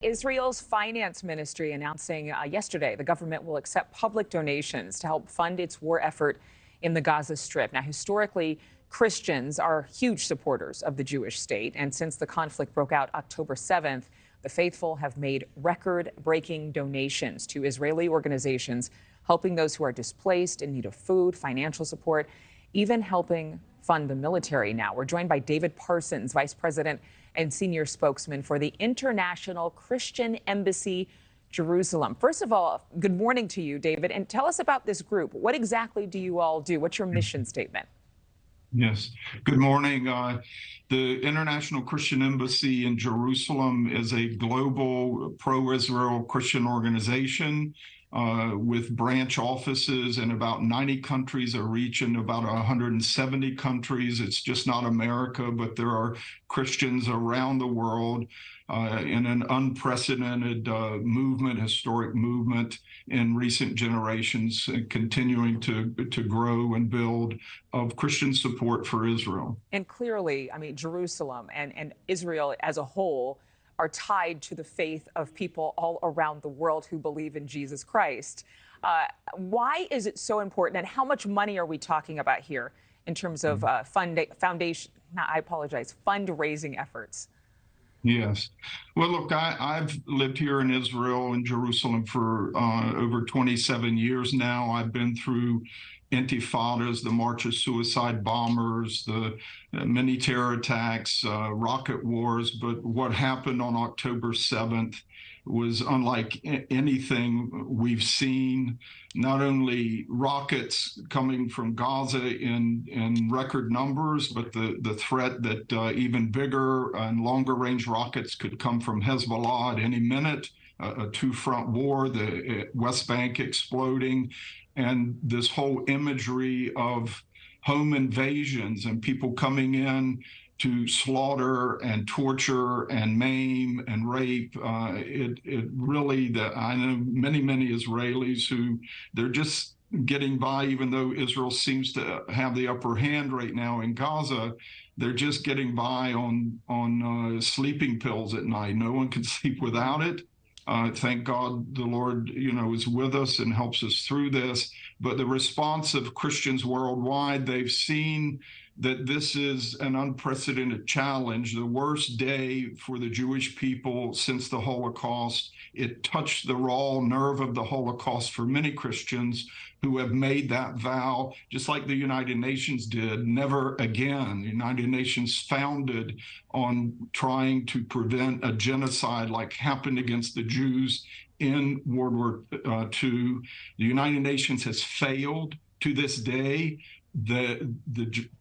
Israel's finance ministry announcing yesterday the government will accept public donations to help fund its war effort in the Gaza Strip. Now, historically, Christians are huge supporters of the Jewish state. And since the conflict broke out October 7th, the faithful have made record-breaking donations to Israeli organizations helping those who are displaced, in need of food, financial support, even helping fund the military. Now, we're joined by David Parsons, Vice President and Senior Spokesman for the International Christian Embassy, Jerusalem. First of all, good morning to you, David, and tell us about this group. What exactly do you all do? What's your mission statement? Yes. Good morning. The International Christian Embassy in Jerusalem is a global pro-Israel Christian organization with branch offices in about 90 countries, a region about 170 countries. It's just not America, but there are Christians around the world in an unprecedented movement, historic movement in recent generations, continuing to grow and build of Christian support for Israel. And clearly, I mean, Jerusalem and Israel as a whole are tied to the faith of people all around the world who believe in Jesus Christ. Why is it so important, and how much money are we talking about here in terms of fundraising efforts? Yes. Well, look, I've lived here in Israel, in Jerusalem, for over 27 years now. I've been through intifadas, the March of Suicide bombers, the many terror attacks, rocket wars. But what happened on October 7th was unlike anything we've seen. Not only rockets coming from Gaza in record numbers, but the threat that even bigger and longer range rockets could come from Hezbollah at any minute, a two-front war, the West Bank exploding, and this whole imagery of home invasions and people coming in to slaughter and torture and maim and rape. It really, I know many Israelis who they're just getting by, even though Israel seems to have the upper hand right now in Gaza. They're just getting by on sleeping pills at night. No one can sleep without it. Thank God the Lord, is with us and helps us through this. But the response of Christians worldwide, they've seen that this is an unprecedented challenge, the worst day for the Jewish people since the Holocaust. It touched the raw nerve of the Holocaust for many Christians who have made that vow, just like the United Nations did, never again. The United Nations founded on trying to prevent a genocide like happened against the Jews in World War II. The United Nations has failed to this day. The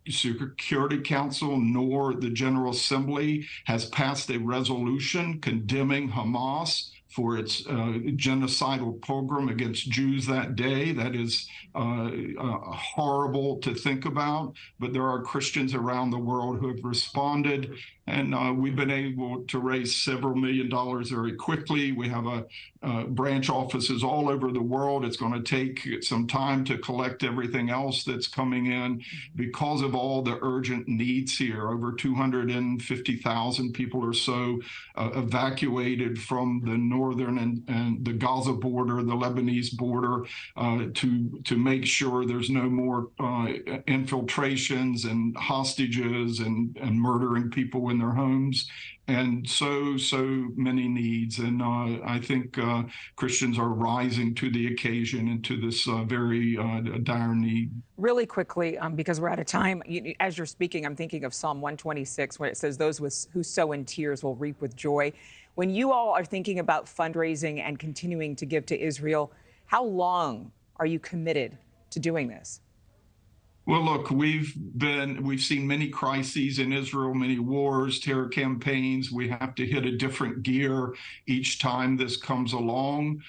Security Council nor the General Assembly has passed a resolution condemning Hamas for its genocidal pogrom against Jews that day. That is horrible to think about, but there are Christians around the world who have responded, and we've been able to raise several $1 million very quickly. We have branch offices all over the world. It's going to take some time to collect everything else that's coming in because of all the urgent needs here. Over 250,000 people or so evacuated from the northern and the Gaza border, the Lebanese border, to make sure there's no more infiltrations and hostages and murdering people in their homes. And so many needs. And I think Christians are rising to the occasion and to this very dire need. Really quickly, because we're out of time, as you're speaking, I'm thinking of Psalm 126, where it says, those who sow in tears will reap with joy. When you all are thinking about fundraising and continuing to give to Israel, how long are you committed to doing this? Well, look, we've seen many crises in Israel, many wars, terror campaigns. We have to hit a different gear each time this comes along.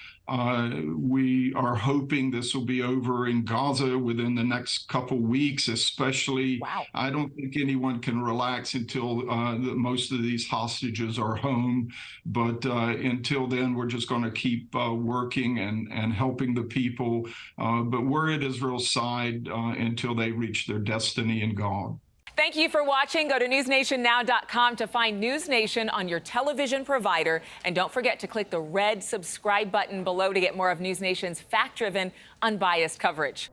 We are hoping this will be over in Gaza within the next couple weeks, especially. Wow. I don't think anyone can relax until most of these hostages are home. But until then, we're just going to keep working and helping the people. But we're at Israel's side until they reach their destiny in God. Thank you for watching. Go to newsnationnow.com to find News Nation on your television provider. And don't forget to click the red subscribe button below to get more of News Nation's fact-driven, unbiased coverage.